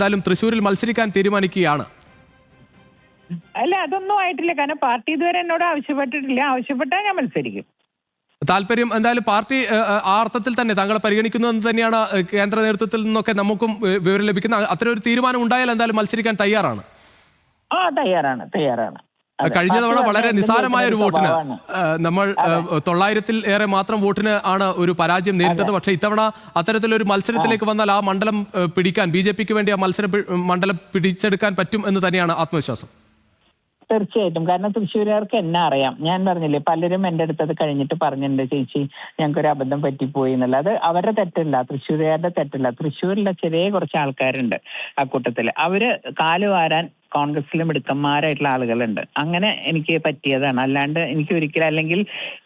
എന്തായാലും തൃശ്ശൂരിൽ മത്സരിക്കാൻ തീരുമാനിക്കുകയാണ്. അല്ല, അതൊന്നും ആയിട്ടില്ല. കാരണം പാർട്ടി ഇതുവരെ എന്നോട് ആവശ്യപ്പെട്ടിട്ടില്ല. ആവശ്യപ്പെട്ടാൽ ഞാൻ മത്സരിക്കും. താല്പര്യം എന്തായാലും പാർട്ടി ആ അർത്ഥത്തിൽ തന്നെ താങ്കളെ പരിഗണിക്കുന്നതെന്ന് തന്നെയാണ് കേന്ദ്ര നേതൃത്വത്തിൽ നിന്നൊക്കെ നമുക്കും വിവരം ലഭിക്കുന്ന. അത്തരം ഒരു തീരുമാനം ഉണ്ടായാൽ എന്തായാലും മത്സരിക്കാൻ തയ്യാറാണ്. തയ്യാറാണ്. കഴിഞ്ഞ തവണ വളരെ നിസ്സാരമായ ഒരു വോട്ടിന് നമ്മൾ 900-ൽ ഏറെ മാത്രം വോട്ടിന് ആണ് ഒരു പരാജയം നേരിട്ടത്. പക്ഷേ ഇത്തവണ അത്തരത്തിലൊരു മത്സരത്തിലേക്ക് വന്നാൽ ആ മണ്ഡലം പിടിക്കാൻ, BJPക്ക് വേണ്ടി ആ മണ്ഡലം പിടിച്ചെടുക്കാൻ പറ്റും എന്ന് തന്നെയാണ് ആത്മവിശ്വാസം. തീർച്ചയായിട്ടും. കാരണം തൃശ്ശൂരുകാർക്ക് എന്നെ അറിയാം. ഞാൻ പറഞ്ഞില്ലേ, പലരും എൻ്റെ അടുത്തത് കഴിഞ്ഞിട്ട് പറഞ്ഞിട്ടുണ്ട്, ചേച്ചി ഞങ്ങൾക്കൊരു അബദ്ധം പറ്റിപ്പോയി എന്നുള്ളത്. അത് അവരുടെ തെറ്റല്ല, തൃശ്ശൂരുകാരുടെ തെറ്റല്ല. തൃശ്ശൂരിലെ ചെറിയ കുറച്ച് ആൾക്കാരുണ്ട് ആ കൂട്ടത്തിൽ. അവര് കാലുവാരാൻ കോൺഗ്രസിലെ മിടുക്കന്മാരായിട്ടുള്ള ആളുകളുണ്ട്. അങ്ങനെ എനിക്ക് പറ്റിയതാണ്. അല്ലാണ്ട് എനിക്ക് ഒരിക്കലും, അല്ലെങ്കിൽ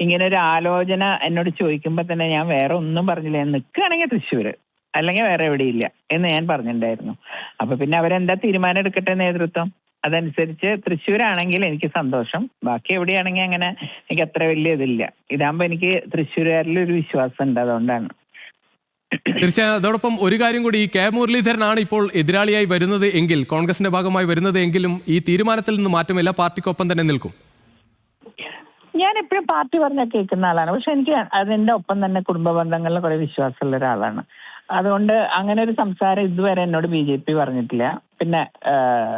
ഇങ്ങനെ ഒരു ആലോചന എന്നോട് ചോദിക്കുമ്പോൾ തന്നെ ഞാൻ വേറെ ഒന്നും പറഞ്ഞില്ല. ഞാൻ നിൽക്കുകയാണെങ്കിൽ തൃശ്ശൂര്, അല്ലെങ്കിൽ വേറെ എവിടെയില്ല എന്ന് ഞാൻ പറഞ്ഞിട്ടുണ്ടായിരുന്നു. അപ്പൊ പിന്നെ അവരെന്താ തീരുമാനം എടുക്കട്ടെ നേതൃത്വം. അതനുസരിച്ച് തൃശ്ശൂരാണെങ്കിൽ എനിക്ക് സന്തോഷം. ബാക്കി എവിടെയാണെങ്കിൽ അങ്ങനെ എനിക്ക് അത്ര വലിയ ഇതില്ല. ഇതാകുമ്പോൾ എനിക്ക് തൃശ്ശൂരുകാരിൽ ഒരു വിശ്വാസം ഉണ്ട്, അതുകൊണ്ടാണ്. തീർച്ചയായും. അതോടൊപ്പം ഒരു കാര്യം കൂടി, ഈ കെ മുരളീധരനാണ് ഇപ്പോൾ എതിരാളിയായി വരുന്നത് എങ്കിൽ, കോൺഗ്രസിന്റെ ഭാഗമായി വരുന്നത് എങ്കിലും ഈ തീരുമാനത്തിൽ നിന്ന് മാറ്റമില്ല, പാർട്ടിക്കൊപ്പം തന്നെ നിൽക്കും. ഞാൻ എപ്പോഴും പാർട്ടി പറഞ്ഞാൽ കേൾക്കുന്ന ആളാണ്. പക്ഷെ എനിക്ക് അതിന്റെ ഒപ്പം തന്നെ കുടുംബ ബന്ധങ്ങളിൽ കുറെ വിശ്വാസമുള്ള ഒരാളാണ്. അതുകൊണ്ട് അങ്ങനെ ഒരു സംസാരം ഇതുവരെ എന്നോട് BJP പറഞ്ഞിട്ടില്ല. പിന്നെ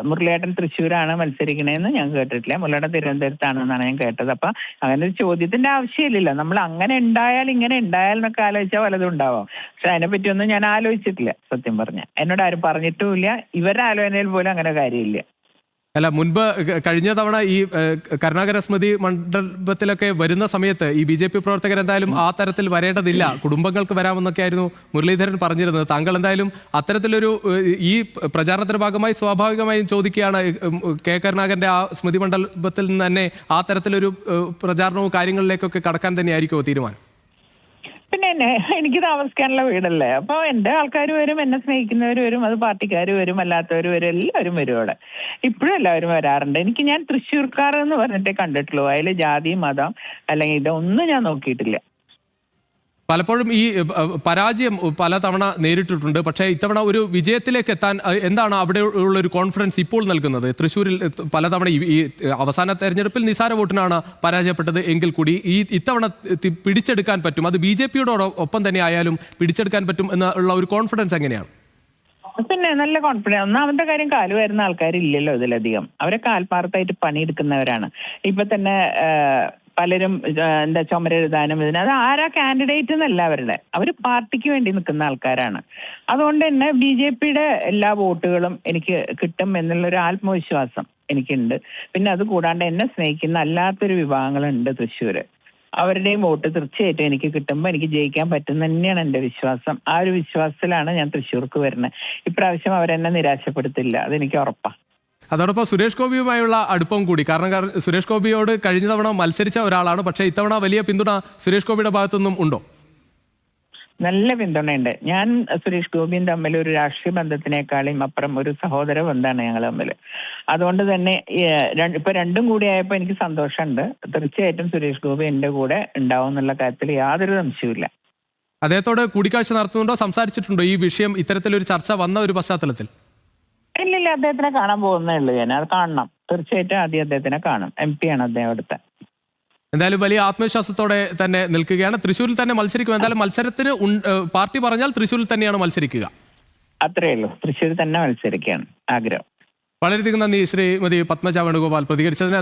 മുരളിയേട്ടൻ തൃശ്ശൂരാണ് മത്സരിക്കണേന്ന് ഞാൻ കേട്ടിട്ടില്ല. മുരളിയേട്ടൻ തിരുവനന്തപുരത്താണെന്നാണ് ഞാൻ കേട്ടത്. അപ്പൊ അങ്ങനെ ഒരു ചോദ്യത്തിന്റെ ആവശ്യമില്ലല്ലോ. നമ്മൾ അങ്ങനെ ഉണ്ടായാൽ ഇങ്ങനെ ഉണ്ടായാൽ എന്നൊക്കെ ആലോചിച്ചാൽ വല്ലതും ഉണ്ടാവാം. പക്ഷെ അതിനെപ്പറ്റിയൊന്നും ഞാൻ ആലോചിച്ചിട്ടില്ല സത്യം പറഞ്ഞ. എന്നോട് ആരും പറഞ്ഞിട്ടുമില്ല. ഇവരുടെ ആലോചനയിൽ പോലും അങ്ങനെ കാര്യമില്ല. അല്ല, മുൻപ് കഴിഞ്ഞ തവണ ഈ കരുണാകര സ്മൃതി മണ്ഡലത്തിലൊക്കെ വരുന്ന സമയത്ത് ഈ BJP പ്രവർത്തകർ എന്തായാലും ആ തരത്തിൽ വരേണ്ടതില്ല, കുടുംബങ്ങൾക്ക് വരാമെന്നൊക്കെ ആയിരുന്നു മുരളീധരൻ പറഞ്ഞിരുന്നത്. താങ്കൾ എന്തായാലും അത്തരത്തിലൊരു ഈ പ്രചാരണത്തിന്റെ ഭാഗമായി സ്വാഭാവികമായും ചോദിക്കുകയാണ്, കരുണാകരന്റെ ആ സ്മൃതി മണ്ഡലത്തിൽ നിന്ന് തന്നെ ആ തരത്തിലൊരു പ്രചാരണവും കാര്യങ്ങളിലേക്കൊക്കെ കടക്കാൻ തന്നെയായിരിക്കുമോ തീരുമാനം? പിന്നെ എനിക്ക് താമസിക്കാനുള്ള വീടല്ലേ. അപ്പൊ എന്റെ ആൾക്കാർ വരും, എന്നെ സ്നേഹിക്കുന്നവർ വരും, അത് പാർട്ടിക്കാർ വരും, അല്ലാത്തവർ വരും, എല്ലാവരും വരും അവിടെ. ഇപ്പോഴും എല്ലാവരും വരാറുണ്ട്. ഞാൻ തൃശ്ശൂർക്കാർ എന്ന് പറഞ്ഞിട്ടേ കണ്ടിട്ടുള്ളൂ. അതിൽ ജാതി മതം അല്ലെങ്കിൽ ഇതൊന്നും ഞാൻ നോക്കിയിട്ടില്ല. പലപ്പോഴും ഈ പരാജയം പലതവണ നേരിട്ടിട്ടുണ്ട്. പക്ഷേ ഇത്തവണ ഒരു വിജയത്തിലേക്ക് എത്താൻ എന്താണ് അവിടെ ഉള്ള ഒരു കോൺഫിഡൻസ് ഇപ്പോൾ നൽകുന്നത്? തൃശ്ശൂരിൽ പലതവണ ഈ അവസാന തെരഞ്ഞെടുപ്പിൽ നിസാര വോട്ടിനാണ് പരാജയപ്പെട്ടത് എങ്കിൽ കൂടി ഇത്തവണ പിടിച്ചെടുക്കാൻ പറ്റും, അത് BJPയുടെ ഒപ്പം തന്നെ ആയാലും പിടിച്ചെടുക്കാൻ പറ്റും എന്നുള്ള ഒരു കോൺഫിഡൻസ് എങ്ങനെയാണ്? പിന്നെ നല്ല കോൺഫിഡൻസ്. ഒന്നാമത്തെ കാര്യം, കാല് വരുന്ന ആൾക്കാരില്ലല്ലോ ഇതിലധികം. അവരെ കാൽപ്പാർത്തായിട്ട് പണിയെടുക്കുന്നവരാണ്. ഇപ്പൊ തന്നെ പലരും എന്താ ചുമരെഴുതാനും അത് ആരാ കാൻഡിഡേറ്റ് എന്നല്ല അവർ പാർട്ടിക്ക് വേണ്ടി നിൽക്കുന്ന ആൾക്കാരാണ്. അതുകൊണ്ട് തന്നെ BJPയുടെ എല്ലാ വോട്ടുകളും എനിക്ക് കിട്ടും എന്നുള്ളൊരു ആത്മവിശ്വാസം എനിക്കുണ്ട്. പിന്നെ അത് കൂടാണ്ട് എന്നെ സ്നേഹിക്കുന്ന അല്ലാത്തൊരു വിഭാഗങ്ങളുണ്ട് തൃശ്ശൂര്. അവരുടെയും വോട്ട് തീർച്ചയായിട്ടും എനിക്ക് കിട്ടുമ്പോൾ എനിക്ക് ജയിക്കാൻ പറ്റും തന്നെയാണ് എൻ്റെ വിശ്വാസം. ആ ഒരു വിശ്വാസത്തിലാണ് ഞാൻ തൃശ്ശൂർക്ക് വരുന്നത്. ഇപ്രാവശ്യം അവരെന്നെ നിരാശപ്പെടുത്തില്ല, അതെനിക്ക് ഉറപ്പാണ്. അതോടൊപ്പം സുരേഷ് ഗോപിയുമായുള്ള അടുപ്പം കൂടി, കാരണം സുരേഷ് ഗോപിയോട് കഴിഞ്ഞ തവണ മത്സരിച്ച ഒരാളാണ്. പക്ഷേ ഇത്തവണ വലിയ പിന്തുണ സുരേഷ് ഗോപിയുടെ ഭാഗത്തുനിന്നും ഉണ്ടോ? നല്ല പിന്തുണയുണ്ട്. ഞാൻ സുരേഷ് ഗോപിയും തമ്മിൽ ഒരു രാഷ്ട്രീയ ബന്ധത്തിനേക്കാളും അപ്പുറം ഒരു സഹോദര ബന്ധമാണ് ഞങ്ങൾ തമ്മിൽ. അതുകൊണ്ട് തന്നെ ഇപ്പൊ രണ്ടും കൂടി ആയപ്പോൾ എനിക്ക് സന്തോഷമുണ്ട്. തീർച്ചയായിട്ടും സുരേഷ് ഗോപി എൻ്റെ കൂടെ ഉണ്ടാവും എന്നുള്ള കാര്യത്തിൽ യാതൊരു സംശയവുമില്ല. അദ്ദേഹത്തോട് കൂടിക്കാഴ്ച നടത്തുന്നുണ്ടോ, സംസാരിച്ചിട്ടുണ്ടോ ഈ വിഷയം ഇത്തരത്തിലൊരു ചർച്ച വന്ന ഒരു പശ്ചാത്തലത്തിൽ? ഇല്ലില്ല, അദ്ദേഹത്തിനെ കാണാൻ പോകുന്നേ ഉള്ളൂ. ഞാൻ അത് കാണണം. തീർച്ചയായിട്ടും ആദ്യം അദ്ദേഹത്തിനെ കാണും. MP ആണ് അദ്ദേഹം അടുത്ത. എന്തായാലും വലിയ ആത്മവിശ്വാസത്തോടെ തന്നെ നിൽക്കുകയാണ്. തൃശ്ശൂരിൽ തന്നെ മത്സരിക്കും. എന്തായാലും മത്സരത്തിന് പാർട്ടി പറഞ്ഞാൽ തൃശ്ശൂരിൽ തന്നെയാണ് മത്സരിക്കുക. അത്രേ ഉള്ളൂ, തൃശ്ശൂരിൽ തന്നെ മത്സരിക്കുകയാണ് ആഗ്രഹം. വളരെയധികം നന്ദി ശ്രീമതി പത്മജ വേണുഗോപാൽ പ്രതികരിച്ചതിന്.